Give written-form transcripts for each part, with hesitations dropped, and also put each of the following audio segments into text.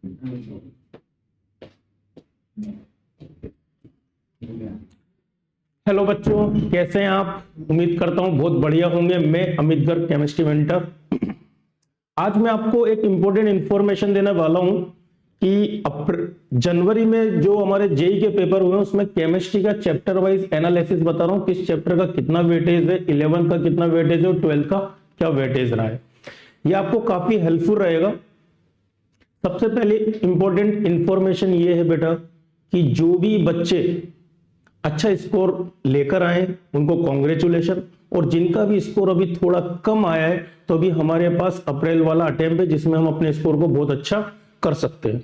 Hello बच्चों, कैसे हैं आप? उम्मीद करता हूं बहुत बढ़िया होंगे। मैं अमित गर्ग, केमिस्ट्री मेंटर। आज मैं आपको एक इंपॉर्टेंट इंफॉर्मेशन देने वाला हूं कि जनवरी में जो हमारे जेई के पेपर हुए हैं उसमें केमिस्ट्री का चैप्टर वाइज एनालिसिस बता रहा हूं, किस चैप्टर का कितना वेटेज है, 11 का कितना वेटेज है और 12 का क्या वेटेज रहा है। ये आपको काफी हेल्पफुल रहेगा। सबसे पहले इंपॉर्टेंट इंफॉर्मेशन ये है बेटा कि जो भी बच्चे अच्छा स्कोर लेकर आए उनको कॉन्ग्रेचुलेशन, और जिनका भी स्कोर अभी थोड़ा कम आया है तो अभी हमारे पास अप्रैल वाला अटेम्प्ट है जिसमें हम अपने स्कोर को बहुत अच्छा कर सकते हैं।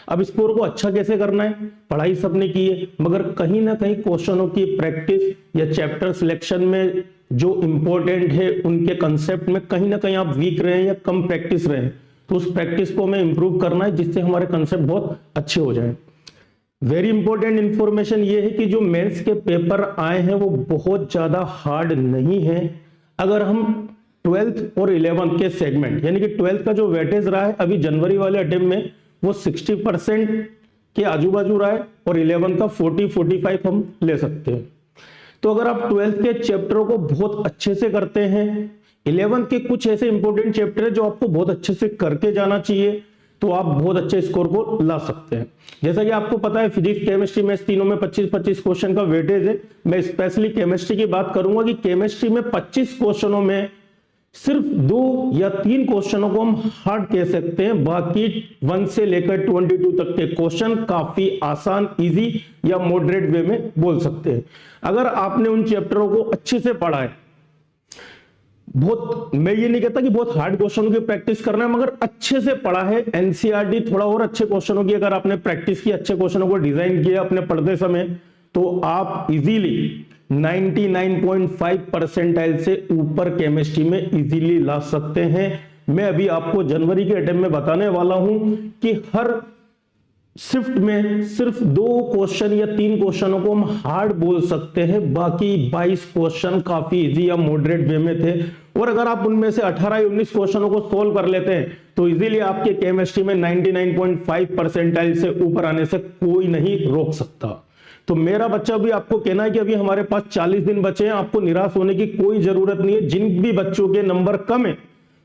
अब स्कोर को अच्छा कैसे करना है? पढ़ाई सबने की है, मगर कहीं ना कहीं क्वेश्चनों की प्रैक्टिस या चैप्टर सिलेक्शन में जो इंपॉर्टेंट है उनके कंसेप्ट में कहीं ना कहीं आप वीक रहे या कम प्रैक्टिस रहे, तो उस प्रैक्टिस को हमें इंप्रूव करना है जिससे हमारे कंसेप्ट बहुत अच्छे हो जाए। वेरी इंपॉर्टेंट इंफॉर्मेशन ये है कि जो मेंस के पेपर आए हैं वो बहुत ज्यादा हार्ड नहीं है। अगर हम 12th और 11th के सेगमेंट, यानी कि 12th का जो वेटेज रहा है अभी जनवरी वाले अटेम्प्ट में वो 60% के आजू बाजू रहा है, और 11 का 40-45 हम ले सकते हैं। तो अगर आप 12th के चैप्टरों को बहुत अच्छे से करते हैं, 11th के कुछ ऐसे इंपॉर्टेंट चैप्टर है जो आपको बहुत अच्छे से करके जाना चाहिए, तो आप बहुत अच्छे स्कोर को ला सकते हैं। जैसा कि आपको पता है फिजिक्स, केमिस्ट्री, मैथ्स तीनों में 25-25 क्वेश्चन का वेटेज है। मैं स्पेशली केमिस्ट्री की बात करूंगा कि केमिस्ट्री में 25 क्वेश्चनों में सिर्फ 2 या 3 क्वेश्चनों को हम हार्ड कह सकते हैं, बाकी 1 से लेकर 22 तक के क्वेश्चन काफी आसान, इजी या मॉडरेट वे में बोल सकते हैं। अगर आपने उन चैप्टरों को अच्छे से पढ़ा है, बहुत, मैं ये नहीं कहता कि बहुत हार्ड क्वेश्चनों की प्रैक्टिस करना है, मगर अच्छे से पढ़ा है, एनसीईआरटी थोड़ा और अच्छे क्वेश्चनों की अगर आपने प्रैक्टिस की, अच्छे क्वेश्चनों को डिजाइन किया अपने पढ़ते समय, तो आप इजीली 99.5 परसेंटाइल से ऊपर केमिस्ट्री में इजीली ला सकते हैं। मैं अभी आपको जनवरी के अटेम्प्ट में बताने वाला हूं कि हर शिफ्ट में सिर्फ 2 क्वेश्चन या 3 क्वेश्चनों को हम हार्ड बोल सकते हैं, बाकी 22 क्वेश्चन काफी इजी या मॉडरेट वे में थे। और अगर आप उनमें से 18 या 19 क्वेश्चनों को सोल्व कर लेते हैं तो इजीली आपके केमिस्ट्री में 99.5 परसेंटाइल से ऊपर आने से कोई नहीं रोक सकता। तो मेरा बच्चा भी आपको कहना है कि अभी हमारे पास 40 दिन बचे हैं, आपको निराश होने की कोई जरूरत नहीं है। जिन भी बच्चों के नंबर कम है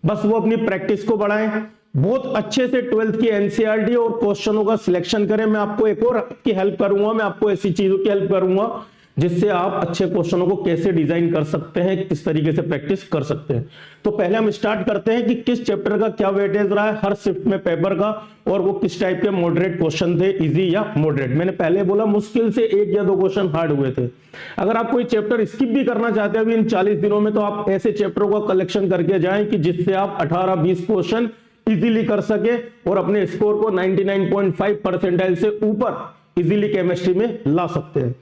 बस वो अपनी प्रैक्टिस को बढ़ाएं, बहुत अच्छे से 12th की एनसीईआरटी और क्वेश्चनों का सिलेक्शन करें। मैं आपको एक और की हेल्प करूंगा, मैं आपको ऐसी चीजों की हेल्प करूंगा जिससे आप अच्छे क्वेश्चनों को कैसे डिजाइन कर सकते हैं, किस तरीके से प्रैक्टिस कर सकते हैं। तो पहले हम स्टार्ट करते हैं कि किस चैप्टर का क्या वेटेज रहा है हर शिफ्ट में पेपर का, और वो किस टाइप के मॉडरेट क्वेश्चन थे, इजी या मॉडरेट। मैंने पहले बोला मुश्किल से 1 या 2 क्वेश्चन हार्ड हुए थे। अगर आप कोई चैप्टर स्किप भी करना चाहते हैं अभी इन 40 दिनों में, तो आप ऐसे चैप्टरों का कलेक्शन करके जाएं कि जिससे आप 18-20 क्वेश्चन इजीली कर सके और अपने स्कोर को 99.5 परसेंटाइल से ऊपर इजीली केमिस्ट्री में ला सकते हैं।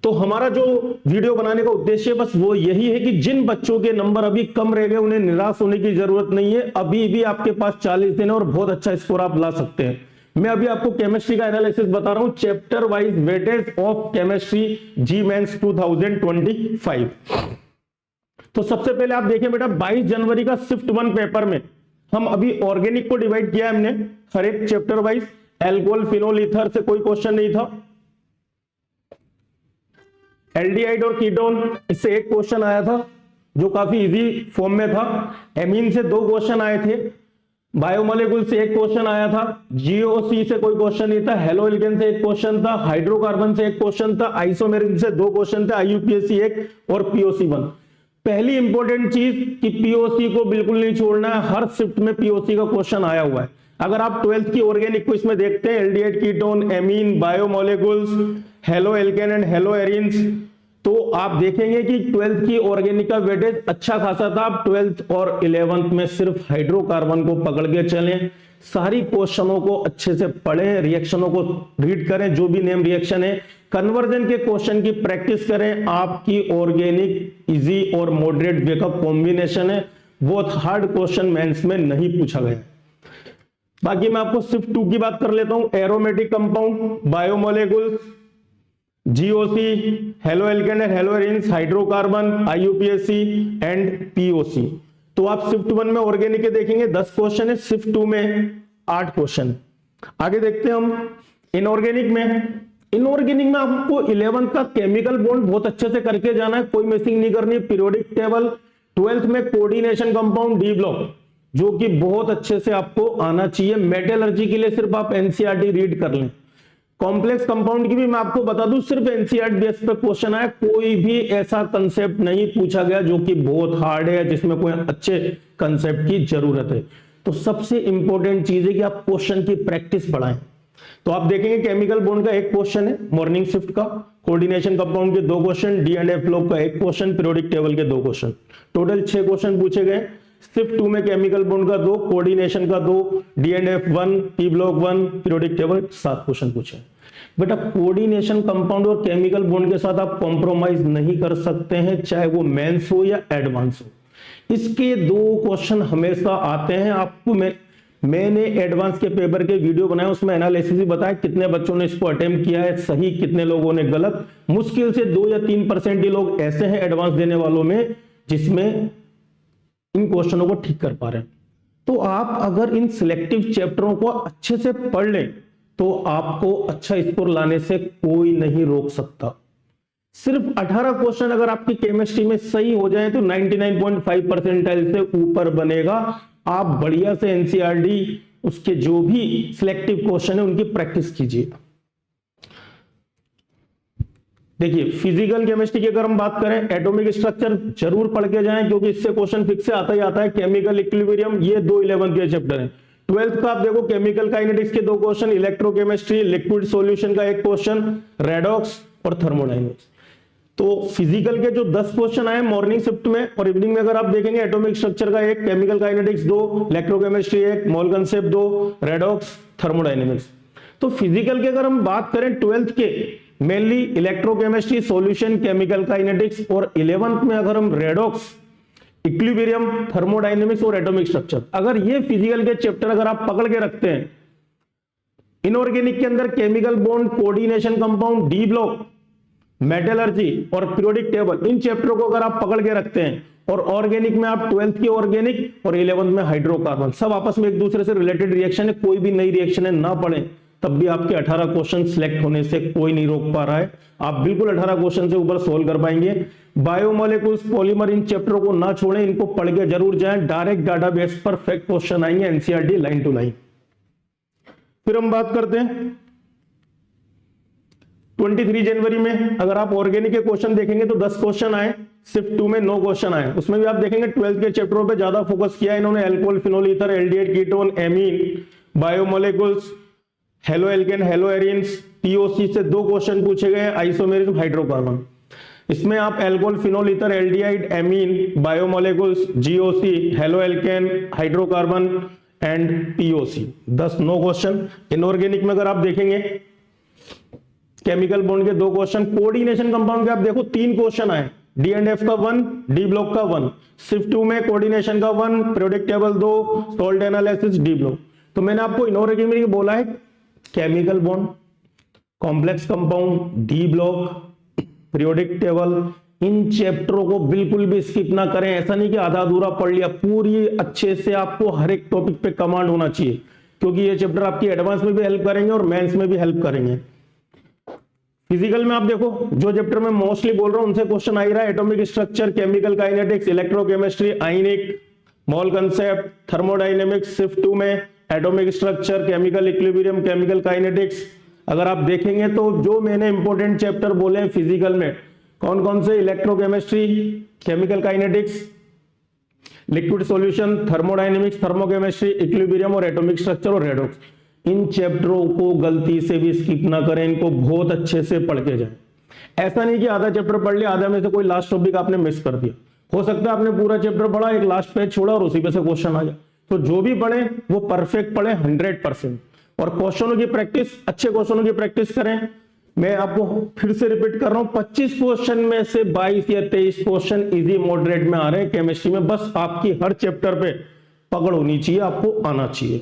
तो हमारा जो वीडियो बनाने का उद्देश्य बस वो यही है कि जिन बच्चों के नंबर अभी कम रह गए उन्हें निराश होने की जरूरत नहीं है, अभी भी आपके पास 40 दिन है और बहुत अच्छा स्कोर आप ला सकते हैं। मैं अभी आपको केमिस्ट्री का एनालिसिस बता रहा हूं, chapter wise weightage of chemistry JEE Mains 2025। तो सबसे पहले आप देखें बेटा, 22 जनवरी का शिफ्ट 1 पेपर में हम अभी ऑर्गेनिक को डिवाइड किया हमने हर एक chapter wise. Alcohol, phenol, ether से कोई क्वेश्चन नहीं था। एल्डिहाइड और कीटोन, इससे एक क्वेश्चन आया था जो काफी इजी फॉर्म में था। एमीन से 2 क्वेश्चन आए थे। बायोमोलिक्यूल से एक क्वेश्चन आया था। जीओसी से कोई क्वेश्चन नहीं था। हेलो एल्केन से एक क्वेश्चन था। हाइड्रोकार्बन से एक क्वेश्चन था। आइसोमेरिक से 2 क्वेश्चन थे। आईयूपीएसी 1 और पीओसी 1। पहली इंपॉर्टेंट चीज कि पीओसी को बिल्कुल नहीं छोड़ना है, हर शिफ्ट में पीओसी का क्वेश्चन आया हुआ है। अगर आप 12th की ऑर्गेनिक को इसमें देखते हैं, aldehyde, ketone, amine, biomolecules, halo alkane and hello arenes, तो आप देखेंगे कि 12th की ऑर्गेनिक का वेटेज अच्छा खासा था। आप 12th और 11th में सिर्फ हाइड्रोकार्बन को पकड़ के चलें, सारी क्वेश्चनों को अच्छे से पढ़ें, रिएक्शनों को रीड करें, जो भी नेम रिएक्शन है, कन्वर्जन के क्वेश्चन की प्रैक्टिस करें। आपकी ऑर्गेनिक इजी और मॉडरेट वे का कॉम्बिनेशन है, बहुत हार्ड क्वेश्चन मेंस में नहीं पूछा गया। बाकी मैं आपको शिफ्ट 2 की बात कर लेता हूं। Aromatic compound, biomolecules, GOC, halo alkane and hello arenes, hydrocarbon, IUPAC and POC. तो आप शिफ्ट 1 में ऑर्गेनिक के देखेंगे 10 क्वेश्चन है, शिफ्ट 2 में 8 क्वेश्चन। आगे देखते हैं हम इनऑर्गेनिक में। इनऑर्गेनिक में आपको 11th का केमिकल बॉन्ड बहुत अच्छे से करके जाना है, कोई मिसिंग नहीं करनी। पीरियोडिक टेबल 12th में कोऑर्डिनेशन कंपाउंड डी ब्लॉक, जो कि बहुत अच्छे से आपको आना चाहिए। मेटलर्जी के लिए सिर्फ आप एनसीईआरटी रीड कर लें। कॉम्प्लेक्स कंपाउंड की भी मैं आपको बता दूं, सिर्फ एनसीईआरटी बेस पे क्वेश्चन आया, कोई भी ऐसा कंसेप्ट नहीं पूछा गया जो कि बहुत हार्ड है, जिसमें कोई अच्छे कंसेप्ट की जरूरत है। तो सबसे इंपॉर्टेंट चीज है कि आप क्वेश्चन की प्रैक्टिस बढ़ाएं। तो आप देखेंगे केमिकल बॉन्ड का एक क्वेश्चन है, मॉर्निंग शिफ्ट का, कोऑर्डिनेशन कंपाउंड के 2 question, D and F block का 1 क्वेश्चन, पीरियोडिक टेबल के 2 क्वेश्चन, टोटल 6 क्वेश्चन पूछे गए। शिफ्ट 2 में केमिकल बॉन्ड का 2, कोऑर्डिनेशन का 2, D and F 1, P block 1, periodic table 7 question पूछे। बेटा कोऑर्डिनेशन कंपाउंड और केमिकल बॉन्ड के साथ आप कॉम्प्रोमाइज नहीं कर सकते हैं, चाहे वो मेंस हो या एडवांस हो। इसके 2 क्वेश्चन हमेशा आते हैं। आपको मैंने एडवांस के पेपर के वीडियो बनाए, उसमें एनालिसिस भी बताया कितने बच्चों ने इसको अटेम्प्ट किया है सही, कितने लोगों ने गलत। मुश्किल से 2 या 3% ही लोग ऐसे हैं एडवांस देने वालों में जिसमें इन क्वेश्चनों को ठीक कर पा रहे हैं। तो आप अगर इन सिलेक्टिव चैप्टरों को अच्छे से पढ़ लें तो आपको अच्छा स्कोर लाने से कोई नहीं रोक सकता। सिर्फ 18 क्वेश्चन अगर आपकी केमिस्ट्री में सही हो जाए तो 99.5 परसेंटाइल से ऊपर बनेगा। आप बढ़िया से एनसीईआरटी उसके जो भी सिलेक्टिव क्वेश्चन है उनकी प्रैक्टिस कीजिए। देखिए फिजिकल केमिस्ट्री की अगर हम बात करें, एटॉमिक स्ट्रक्चर जरूर पढ़ के जाएं, क्योंकि इससे क्वेश्चन फिक्स से आता ही आता है। केमिकल इक्विलिब्रियम, ये 2 11th के चैप्टर हैं। 12th का आप देखो केमिकल काइनेटिक्स के 2 क्वेश्चन, इलेक्ट्रोकेमिस्ट्री लिक्विड सॉल्यूशन का 1 क्वेश्चन, रेडॉक्स और थर्मोडायनेमिक्स। तो फिजिकल के जो 10 क्वेश्चन आए मॉर्निंग शिफ्ट में और इवनिंग में अगर आप देखेंगे, एटॉमिक स्ट्रक्चर का 1, केमिकल काइनेटिक्स 2, इलेक्ट्रोकेमिस्ट्री 1, मोल कंसेप्ट 2, रेडॉक्स, थर्मोडायनेमिक्स। तो फिजिकल की अगर हम बात करें 12th के, mainly electrochemistry, solution, chemical kinetics, और 11th में अगर हम रेडॉक्स, इक्विलिब्रियम, थर्मोडायनेमिक्स और एटॉमिक स्ट्रक्चर, अगर ये फिजिकल के चैप्टर अगर आप पकड़ के रखते हैं, इनऑर्गेनिक के अंदर chemical bond, coordination compound, D block, metallurgy और पीरियोडिक टेबल, इन चैप्टरों को अगर आप पकड़ के रखते हैं, और ऑर्गेनिक में आप 12th की ऑर्गेनिक और 11th में हाइड्रोकार्बन, सब आपस में एक दूसरे से रिलेटेड रिएक्शन है, कोई भी नई रिएक्शन है ना पढ़े, तब भी आपके 18 क्वेश्चन सिलेक्ट होने से कोई नहीं रोक पा रहा है। आप बिल्कुल 18 क्वेश्चन से ऊपर सोल्व कर पाएंगे। बायोमोलिक्यूल्स, पॉलीमर, इन चैप्टरों को ना छोड़ें, इनको पढ़ के जरूर जाएं। डायरेक्ट डाटाबेस पर फैक्ट क्वेश्चन आएंगे एनसीईआरटी लाइन टू लाइन। फिर हम बात करते हैं 23 जनवरी में अगर आप ऑर्गेनिक के क्वेश्चन देखेंगे तो 10 क्वेश्चन आए, शिफ्ट 2 में 9 क्वेश्चन आए। उसमें भी आप देखेंगे 12th के चैप्टरों पे ज्यादा फोकस किया है इन्होंने। Alcohol, phenol, ether, aldehyde, ketone, amine, biomolecules, halo alkane, hello arenes, POC से 2 क्वेश्चन पूछे गए, आइसोमेरिज्म, हाइड्रोकार्बन। इसमें आप alcohol, phenol, ether, aldehyde, amine, biomolecules, GOC, halo alkane, hydrocarbon and POC, 9 question. Inorganic में अगर आप देखेंगे केमिकल बॉन्ड के 2 क्वेश्चन, कोऑर्डिनेशन कंपाउंड के आप देखो 3 क्वेश्चन आए, डी एंड एफ का 1, डी ब्लॉक का 1, शिफ्ट 2 में कोऑर्डिनेशन का 1, periodic table 2, salt analysis, D block. तो मैंने आपको इनऑर्गेनिक में बोला है chemical bond, complex compound, D block, periodic table, इन चैप्टरों को बिल्कुल भी स्किप ना करें। ऐसा नहीं कि आधा अधूरा पढ़ लिया, पूरी अच्छे से आपको हर एक टॉपिक पे कमांड होना चाहिए, क्योंकि ये चैप्टर आपकी एडवांस में भी हेल्प करेंगे और मेंस में भी हेल्प करेंगे। फिजिकल में आप देखो जो चैप्टर में मोस्टली बोल रहा हूं उनसे क्वेश्चन आ ही रहा है। Atomic structure, chemical kinetics, electrochemistry, ionic, mole concept, thermodynamics. Shift 2 में atomic structure, chemical equilibrium, chemical kinetics. अगर आप देखेंगे तो जो मैंने इंपॉर्टेंट चैप्टर बोले हैं फिजिकल में, कौन कौन से, electrochemistry, chemical kinetics, liquid solution, thermodynamics, thermochemistry, equilibrium और एटॉमिक स्ट्रक्चर और रेडॉक्स। इन चैप्टरों को गलती से भी स्किप ना करें, इनको बहुत अच्छे से पढ़ के जाएं। ऐसा नहीं कि आधा चैप्टर पढ़ लिया, आधा में से कोई लास्ट टॉपिक आपने मिस कर दिया। हो सकता है आपने पूरा चैप्टर पढ़ा, एक लास्ट पेज छोड़ा और उसी पे से क्वेश्चन आ जाए। तो जो भी पढ़े वो परफेक्ट पढ़े 100%, और क्वेश्चनों की प्रैक्टिस, अच्छे क्वेश्चनों की प्रैक्टिस करें। मैं आपको फिर से रिपीट कर रहा हूं, 25 क्वेश्चन में से 22 या 23 क्वेश्चन इजी मॉडरेट में आ रहे हैं केमिस्ट्री में। बस आपकी हर चैप्टर पे पकड़ होनी चाहिए, आपको आना चाहिए।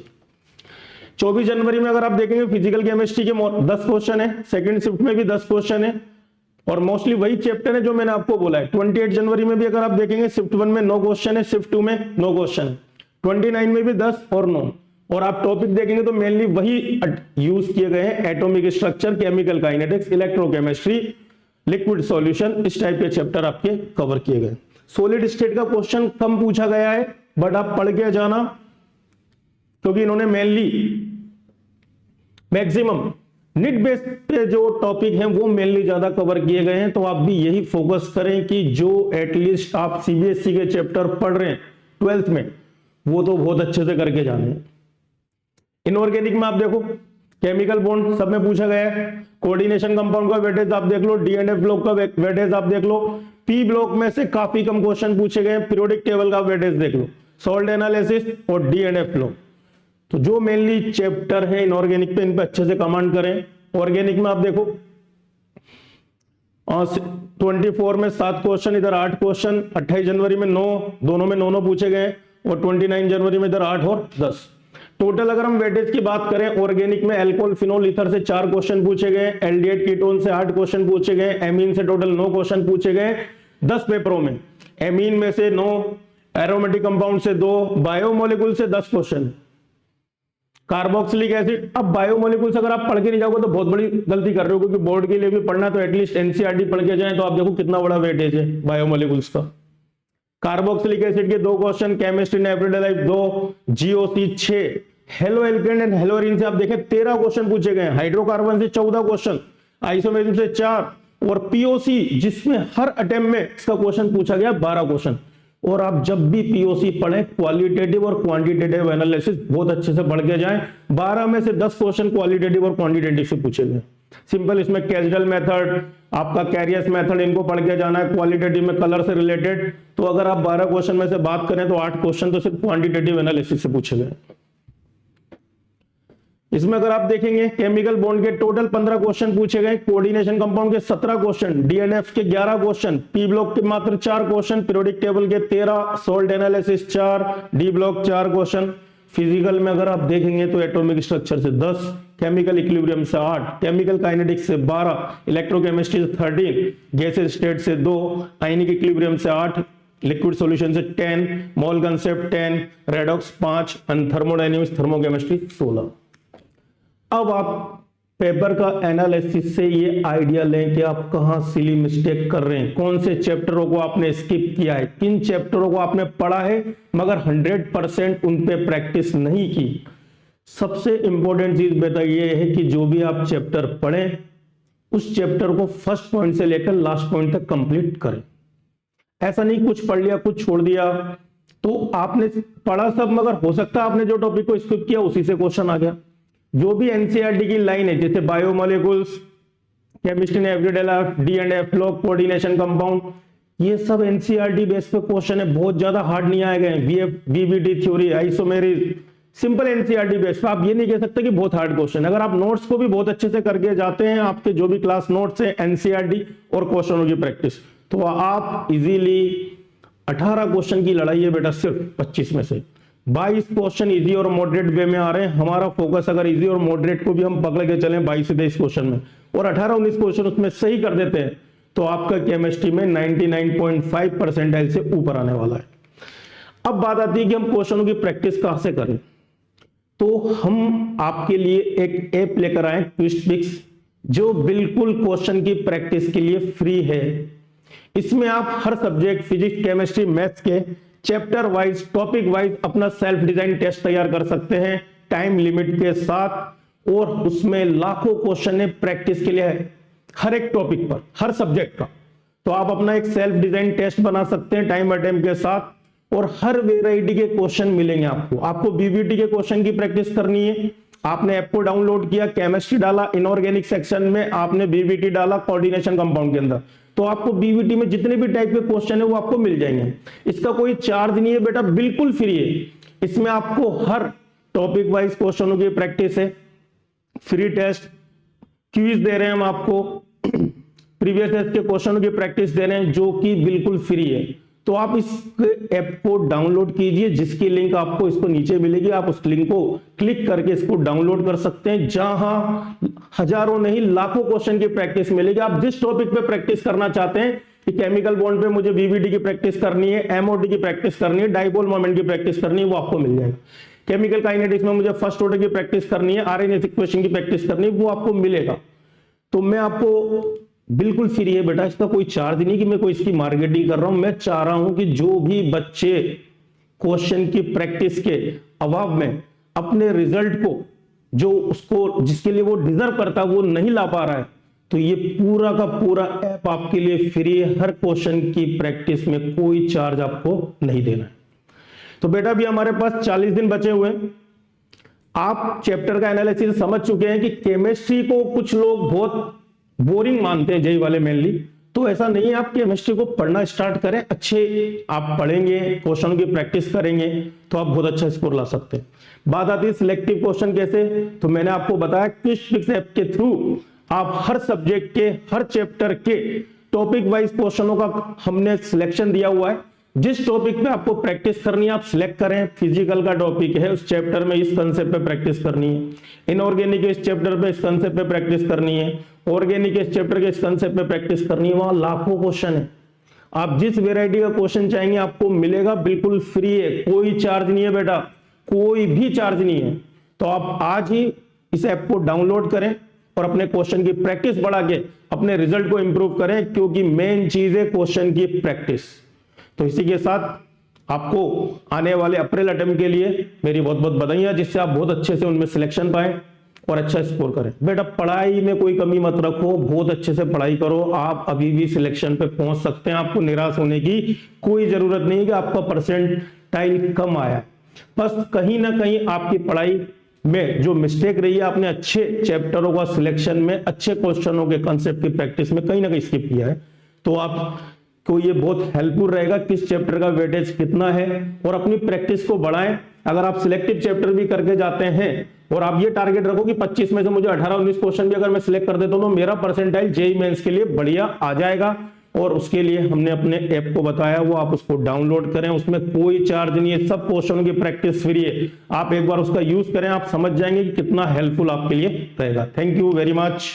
24 जनवरी में अगर आप देखेंगे फिजिकल केमिस्ट्री के 10 क्वेश्चन है, सेकंड शिफ्ट में भी 10 क्वेश्चन है, और मोस्टली वही चैप्टर है जो मैंने आपको बोला है। 28 जनवरी में भी अगर आप देखेंगे शिफ्ट 1 में 9 क्वेश्चन है, शिफ्ट 2 में 9 क्वेश्चन है, 29 में भी 10 और 9। और आप टॉपिक देखेंगे तो मेनली वही यूज किए गए हैं, atomic structure, chemical kinetics, electrochemistry, liquid solution, इस टाइप के चैप्टर आपके कवर किए गए। सॉलिड स्टेट का क्वेश्चन कम पूछा गया है, बट आप पढ़ के जाना, क्योंकि इन्होंने मेनली मैक्सिमम निट बेस पे जो टॉपिक हैं वो मेनली ज्यादा कवर किए गए हैं। तो आप भी यही फोकस करें कि जो एटलीस्ट आप सीबीएसई के चैप्टर पढ़ रहे हैं 12th में, वो तो बहुत अच्छे से करके जाने हैं। इनऑर्गेनिक में आप देखो, केमिकल बॉन्ड सब में पूछा गया है, कोऑर्डिनेशन कंपाउंड का वेटेज आप देख लो, डीएनएफ ब्लॉक का वेटेज आप देख लो, पी ब्लॉक में से काफी कम क्वेश्चन पूछे गए, पीरियोडिक टेबल का वेटेज देख लो, सॉल्ट एनालिसिस और डीएनएफ ब्लॉक। तो जो मेनली चैप्टर है इनऑर्गेनिक पे, इन पे अच्छे से कमांड करें। ऑर्गेनिक में आप देखो 24 में 7 क्वेश्चन, इधर 8 क्वेश्चन, 28 जनवरी में 9, दोनों में 9 पूछे गए, और 29 जनवरी में इधर 8 और 10। टोटल अगर हम वेटेज की बात करें, ऑर्गेनिक में एल्कोहल, फिनोल, ईथर से 4 क्वेश्चन पूछे गए, एल्डिहाइड कीटोन से 8 क्वेश्चन पूछे गए, एमीन से टोटल 9 क्वेश्चन पूछे गए 10 पेपरों में। एमीन में से 9, एरोमेटिक कंपाउंड से 2, बायोमोलिक्यूल से 10 क्वेश्चन, कार्बोक्सिलिक एसिड। अब बायोमोलिक्यूल्स अगर आप पढ़ के नहीं जाओगे तो बहुत बड़ी गलती कर रहे हो, क्योंकि बोर्ड के लिए भी पढ़ना, तो एटलीस्ट एनसीईआरटी पढ़ के जाएं। तो आप देखो कितना बड़ा वेटेज है बायोमोलिक्यूल्स का। कार्बोक्सिलिक एसिड के 2 question, chemistry in everyday life 2, GOC 6, halo alkane and हेलोरिन से आप देखें 13 क्वेश्चन पूछे गए, हाइड्रोकार्बन से 14 क्वेश्चन, आइसोमेरिज्म से 4, और पीओसी जिसमें हर अटेम्प्ट में इसका क्वेश्चन पूछा गया 12 क्वेश्चन। और आप जब भी पीओसी पढ़ें, क्वालिटेटिव और क्वांटिटेटिव एनालिसिस बहुत अच्छे से पढ़ के जाएं। 12 में से 10 क्वेश्चन क्वालिटेटिव और क्वांटिटेटिव से पूछे गए। सिंपल इसमें कैजुअल मेथड, आपका कैरियस मेथड, इनको पढ़ के जाना है। क्वालिटेटिव में कलर से रिलेटेड, तो अगर आप 12 क्वेश्चन में से बात करें तो 8 क्वेश्चन तो सिर्फ क्वांटिटेटिव एनालिसिस से पूछे गए। इसमें अगर आप देखेंगे, केमिकल बॉन्ड के टोटल 15 क्वेश्चन पूछे गए, कोऑर्डिनेशन कंपाउंड के 17 क्वेश्चन, डीएनएफ के 11 क्वेश्चन, पी ब्लॉक के मात्र 4 क्वेश्चन, पीरियोडिक टेबल के 13, salt analysis 4, D block 4 question. Physical में अगर आप देखेंगे तो एटॉमिक स्ट्रक्चर से 10, केमिकल इक्विलिब्रियम से 8, केमिकल काइनेटिक्स से 12, इलेक्ट्रोकेमिस्ट्री से 13, गैसेस स्टेट से 2, आयनिक इक्विलिब्रियम से 8, लिक्विड सॉल्यूशन से 10, मोल concept 10, redox 5, and thermodynamics thermochemistry 16। अब आप पेपर का एनालिसिस से ये आइडिया लें कि आप कहां सिली मिस्टेक कर रहे हैं, कौन से चैप्टरों को आपने स्किप किया है, किन चैप्टरों को आपने पढ़ा है मगर 100% उन पे प्रैक्टिस नहीं की। सबसे इंपॉर्टेंट चीज बताइए है कि जो भी आप चैप्टर पढ़ें, उस चैप्टर को फर्स्ट पॉइंट से लेकर लास्ट पॉइंट तक कंप्लीट करें। ऐसा नहीं कुछ पढ़ लिया कुछ छोड़ दिया, तो आपने पढ़ा सब मगर हो सकता है आपने जो टॉपिक को स्किप किया उसी से क्वेश्चन आ गया। जो भी एनसीईआरटी की लाइन है, जैसे biomolecules, chemistry in everyday life, DNF block, coordination compound, ये सब एनसीईआरटी बेस पे क्वेश्चन है, बहुत ज्यादा हार्ड नहीं आए गए। VVT theory, isomerism, simple NCERT base पे। आप ये नहीं कह सकते कि बहुत हार्ड क्वेश्चन। अगर आप नोट्स को भी बहुत अच्छे से करके जाते हैं, आपके जो भी क्लास नोट्स है, एनसीईआरटी और क्वेश्चनों की प्रैक्टिस, तो आप इजीली 18 क्वेश्चन की लड़ाई है बेटा, सिर्फ 25 में से 22 क्वेश्चन इजी और मॉडरेट वे में आ रहे हैं। हमारा फोकस अगर इजी और मॉडरेट को भी हम पकड़ के चलें 22 से 23 क्वेश्चन में, और 18-19 क्वेश्चन उसमें सही कर देते हैं, तो आपका केमिस्ट्री में 99.5 परसेंटाइल से ऊपर आने वाला है। अब बात आती है कि हम क्वेश्चनों की प्रैक्टिस कहां से करें। तो हम आपके लिए एक ऐप लेकर आए, ट्विस्टपिक्स, जो बिल्कुल क्वेश्चन की प्रैक्टिस के लिए फ्री है। इसमें आप हर सब्जेक्ट, फिजिक्स, केमिस्ट्री, मैथ्स के चैप्टर वाइज, टॉपिक वाइज अपना सेल्फ डिजाइन टेस्ट तैयार कर सकते हैं टाइम लिमिट के साथ, और उसमें लाखों क्वेश्चन है प्रैक्टिस के लिए है, हर एक टॉपिक पर, हर सब्जेक्ट का। तो आप अपना एक सेल्फ डिजाइन टेस्ट बना सकते हैं टाइम अटेम्प्ट के साथ, और हर वेराइटी के क्वेश्चन मिलेंगे आपको। आपको बीवीटी के क्वेश्चन की प्रैक्टिस करनी है, आपने ऐप को डाउनलोड किया, केमिस्ट्री डाला, इनऑर्गेनिक सेक्शन में आपने बीवीटी डाला कोऑर्डिनेशन कंपाउंड के अंदर, तो आपको बीवीटी में जितने भी टाइप के क्वेश्चन है वो आपको मिल जाएंगे। इसका कोई चार्ज नहीं है बेटा, बिल्कुल फ्री है। इसमें आपको हर टॉपिक वाइज क्वेश्चनों की प्रैक्टिस है, फ्री टेस्ट, क्विज दे रहे हैं हम आपको, प्रीवियस टेस्ट के क्वेश्चनों की प्रैक्टिस दे रहे हैं जो कि बिल्कुल फ्री है। तो आप इस ऐप को डाउनलोड कीजिए, जिसकी लिंक आपको इसको नीचे मिलेगी, आप उस लिंक को क्लिक करके इसको डाउनलोड कर सकते हैं, जहां हजारों नहीं लाखों क्वेश्चन की प्रैक्टिस मिलेगी। आप जिस टॉपिक पे प्रैक्टिस करना चाहते हैं कि केमिकल बॉन्ड पे मुझे बीवीटी की प्रैक्टिस करनी है, एमओटी की प्रैक्टिस करनी है, डाइपोल मोमेंट की प्रैक्टिस करनी है, वो आपको मिल जाएगा। केमिकल काइनेटिक्स में मुझे फर्स्ट ऑर्डर की प्रैक्टिस करनी है, आरएनए इक्वेशन की प्रैक्टिस करनी है, वो आपको मिलेगा। तो मैं आपको बिल्कुल फ्री है बेटा, इसका कोई चार्ज नहीं कि मैं कोई इसकी मार्केटिंग कर रहा हूं। मैं चाह रहा हूं कि जो भी बच्चे क्वेश्चन की प्रैक्टिस के अभाव में अपने रिजल्ट को जो उसको जिसके लिए वो डिजर्व करता वो नहीं ला पा रहा है, तो ये पूरा का पूरा ऐप आपके लिए फ्री है। हर क्वेश्चन की प्रैक्टिस में कोई चार्ज आपको नहीं देना है। तो बेटा अभी हमारे पास 40 दिन बचे हुए हैं। आप चैप्टर का एनालिसिस समझ चुके हैं कि केमिस्ट्री को कुछ लोग बहुत बोरिंग मानते हैं, जेई वाले मेनली, तो ऐसा नहीं है। आप केमिस्ट्री को पढ़ना स्टार्ट करें, अच्छे आप पढ़ेंगे, क्वेश्चन की प्रैक्टिस करेंगे तो आप बहुत अच्छा स्कोर ला सकते हैं। बात आती है सिलेक्टिव क्वेश्चन कैसे, तो मैंने आपको बताया क्विज़ ऐप के थ्रू आप हर सब्जेक्ट के हर चैप्टर के टॉपिक वाइज क्वेश्चनों का हमने सिलेक्शन दिया हुआ है। जिस टॉपिक पे आपको प्रैक्टिस करनी है आप सिलेक्ट करें। फिजिकल का टॉपिक है, उस चैप्टर में इस कंसेप्ट पे प्रैक्टिस करनी है। इनऑर्गेनिक इस चैप्टर पे इस कंसेप्ट पे प्रैक्टिस करनी है। ऑर्गेनिक इस चैप्टर के इस कंसेप्ट पे प्रैक्टिस करनी है। वहां लाखों क्वेश्चन है, आप जिस वेराइटी का क्वेश्चन चाहेंगे आपको मिलेगा, बिल्कुल फ्री है, कोई चार्ज नहीं है बेटा, कोई भी चार्ज नहीं है। तो आप आज ही इस ऐप को डाउनलोड करें और अपने क्वेश्चन की प्रैक्टिस बढ़ा के अपने रिजल्ट को इंप्रूव करें, क्योंकि मेन चीज है क्वेश्चन की प्रैक्टिस। तो इसी के साथ आपको आने वाले अप्रैल अटेम्प्ट के लिए मेरी बहुत बहुत बधाइयां, जिससे आप बहुत अच्छे से उनमें सिलेक्शन पाएं और अच्छा स्कोर करें। बेटा पढ़ाई में कोई कमी मत रखो, बहुत अच्छे से पढ़ाई करो, आप अभी भी सिलेक्शन पे पहुंच सकते हैं। आपको निराश होने की कोई जरूरत नहीं कि आपका परसेंटाइल कम आया, बस कहीं ना कहीं आपकी पढ़ाई में जो मिस्टेक रही है, आपने अच्छे चैप्टरों का सिलेक्शन में, अच्छे क्वेश्चनों के कंसेप्ट की प्रैक्टिस में कहीं ना कहीं स्किप किया है। तो आपको ये बहुत हेल्पफुल रहेगा किस चैप्टर का वेटेज कितना है, और अपनी प्रैक्टिस को बढ़ाएं। अगर आप सिलेक्टिव चैप्टर भी करके जाते हैं और आप ये टारगेट रखो कि 25 में से मुझे 18-19 क्वेश्चन भी अगर मैं सिलेक्ट कर देता हूं तो मेरा परसेंटाइल जेईई मेंस के लिए बढ़िया आ जाएगा। और उसके लिए हमने अपने ऐप को बताया, वो आप उसको डाउनलोड करें, उसमें कोई चार्ज नहीं है, सब क्वेश्चनों की प्रैक्टिस फ्री है। आप एक बार उसका यूज करें, आप समझ जाएंगे कि कितना हेल्पफुल आपके लिए रहेगा। Thank you very much.